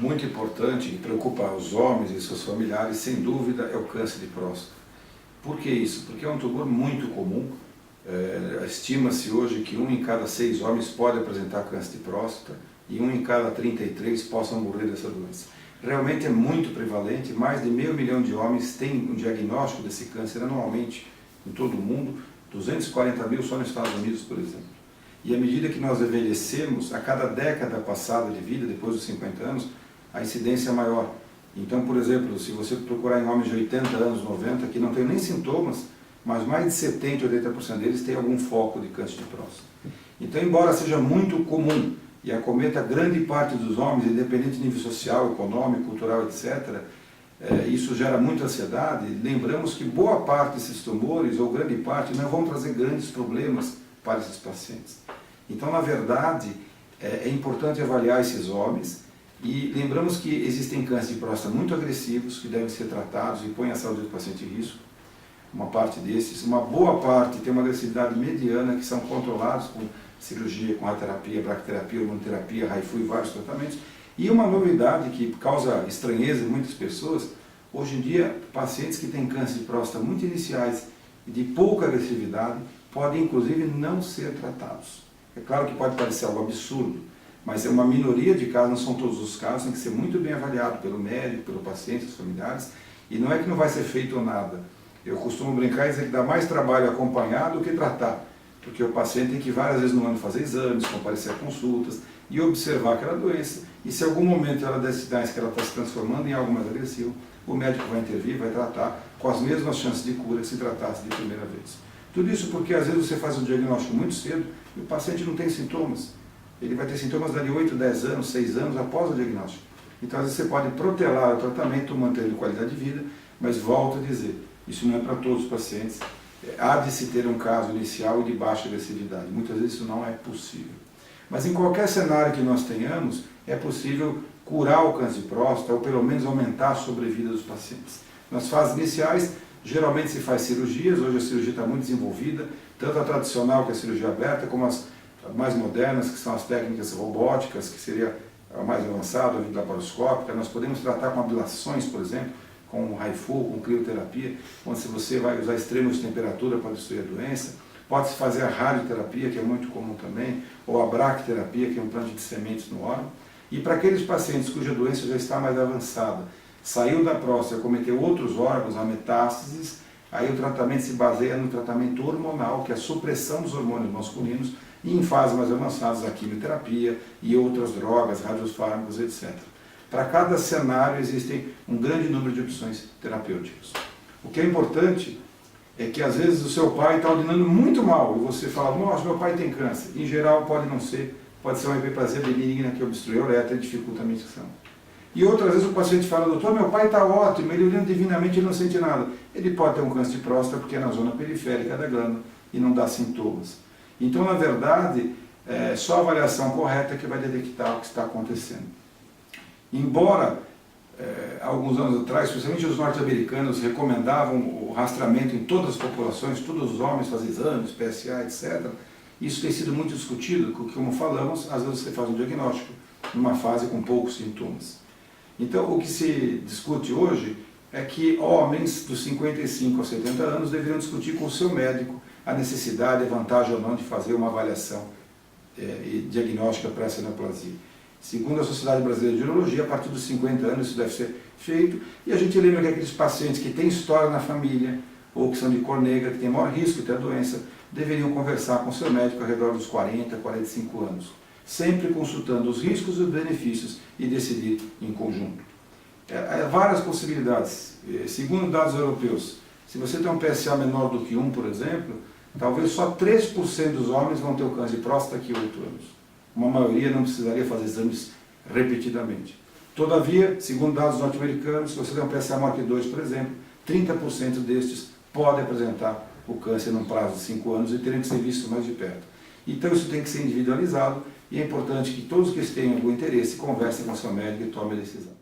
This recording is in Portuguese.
muito importante que preocupa os homens e seus familiares, sem dúvida, é o câncer de próstata. Por que isso? Porque é um tumor muito comum. Estima-se hoje que 1 em cada 6 homens pode apresentar câncer de próstata e 1 em cada 33 possam morrer dessa doença. Realmente é muito prevalente, mais de 500 mil de homens têm um diagnóstico desse câncer anualmente em todo o mundo, 240 mil só nos Estados Unidos, por exemplo. E à medida que nós envelhecemos, a cada década passada de vida, depois dos 50 anos, a incidência é maior. Então, por exemplo, se você procurar em homens de 80 anos, 90, que não tem nem sintomas, mas mais de 70%, 80% deles têm algum foco de câncer de próstata. Então, embora seja muito comum e acometa grande parte dos homens, independente de nível social, econômico, cultural, etc., isso gera muita ansiedade. Lembramos que boa parte desses tumores, ou grande parte, não vão trazer grandes problemas para esses pacientes. Então, na verdade, é importante avaliar esses homens e lembramos que existem cânceres de próstata muito agressivos que devem ser tratados e põem a saúde do paciente em risco. Uma parte desses, uma boa parte tem uma agressividade mediana que são controlados com cirurgia, com radioterapia, bracterapia, hormonoterapia, HIFU e vários tratamentos. E uma novidade que causa estranheza em muitas pessoas, hoje em dia, pacientes que têm câncer de próstata muito iniciais e de pouca agressividade podem inclusive não ser tratados. É claro que pode parecer algo absurdo, mas é uma minoria de casos, não são todos os casos, tem que ser muito bem avaliado pelo médico, pelo paciente, os familiares, e não é que não vai ser feito nada. Eu costumo brincar e dizer que dá mais trabalho acompanhar do que tratar, porque o paciente tem que várias vezes no ano fazer exames, comparecer a consultas e observar aquela doença, e se em algum momento ela der sinais que ela está se transformando em algo mais agressivo, o médico vai intervir, vai tratar com as mesmas chances de cura que se tratasse de primeira vez. Tudo isso porque às vezes você faz um diagnóstico muito cedo e o paciente não tem sintomas. Ele vai ter sintomas dali 8, 10 anos, 6 anos após o diagnóstico. Então às vezes você pode protelar o tratamento, mantendo qualidade de vida, mas volto a dizer, isso não é para todos os pacientes. Há de se ter um caso inicial de baixa agressividade. Muitas vezes isso não é possível. Mas em qualquer cenário que nós tenhamos, é possível curar o câncer de próstata ou pelo menos aumentar a sobrevida dos pacientes. Nas fases iniciais, geralmente se faz cirurgias, hoje a cirurgia está muito desenvolvida, tanto a tradicional, que é a cirurgia aberta, como as mais modernas, que são as técnicas robóticas, que seria a mais avançada, a laparoscópica. Nós podemos tratar com ablações, por exemplo, com HIFU, com crioterapia, onde você vai usar extremos de temperatura para destruir a doença. Pode-se fazer a radioterapia, que é muito comum também, ou a bracterapia, que é um implante de sementes no órgão. E para aqueles pacientes cuja doença já está mais avançada, saiu da próstata, cometeu outros órgãos, a metástases, aí o tratamento se baseia no tratamento hormonal, que é a supressão dos hormônios masculinos, e em fases mais avançadas a quimioterapia e outras drogas, radiofármacos, etc. Para cada cenário existem um grande número de opções terapêuticas. O que é importante é que às vezes o seu pai está urinando muito mal e você fala, nossa, meu pai tem câncer. Em geral pode não ser, pode ser uma hiperplasia benigna que obstrui a uretra e dificulta a micção. E outras vezes o paciente fala, doutor, meu pai está ótimo, ele urina divinamente e não sente nada. Ele pode ter um câncer de próstata porque é na zona periférica da glândula e não dá sintomas. Então, na verdade, só a avaliação correta que vai detectar o que está acontecendo. Embora, alguns anos atrás, especialmente os norte-americanos, recomendavam o rastreamento em todas as populações, todos os homens fazem exames, PSA, etc., isso tem sido muito discutido, porque, como falamos, às vezes você faz um diagnóstico numa fase com poucos sintomas. Então, o que se discute hoje é que homens dos 55 aos 70 anos deveriam discutir com o seu médico a necessidade, a vantagem ou não de fazer uma avaliação diagnóstica para essa neoplasia. Segundo a Sociedade Brasileira de Urologia, a partir dos 50 anos isso deve ser feito, e a gente lembra que aqueles pacientes que têm história na família, ou que são de cor negra, que têm maior risco de ter a doença, deveriam conversar com o seu médico ao redor dos 40, 45 anos, sempre consultando os riscos e os benefícios e decidir em conjunto. Há várias possibilidades. Segundo dados europeus, se você tem um PSA menor do que 1, por exemplo, talvez só 3% dos homens vão ter o câncer de próstata daqui a 8 anos. Uma maioria não precisaria fazer exames repetidamente. Todavia, segundo dados norte-americanos, se você tem um PSA maior que 2, por exemplo, 30% destes podem apresentar o câncer num prazo de 5 anos e terem que ser vistos mais de perto. Então isso tem que ser individualizado e é importante que todos que tenham algum interesse conversem com seu médico e tomem a decisão.